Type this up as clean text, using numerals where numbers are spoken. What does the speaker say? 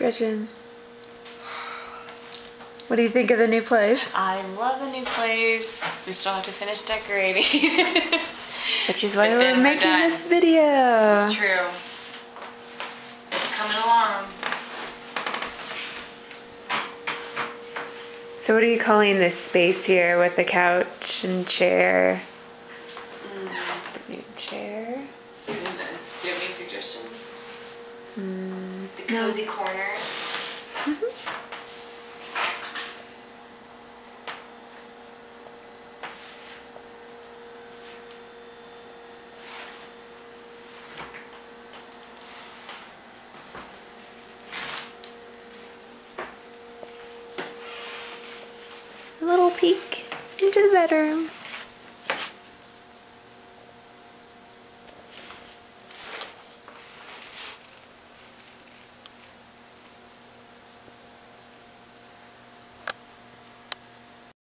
Gretchen, what do you think of the new place? I love the new place. We still have to finish decorating. Which is why we're making this video. It's true. It's coming along. So what are you calling this space here with the couch and chair? The new chair. Goodness. Do you have any suggestions? The cozy corner. A little peek into the bedroom.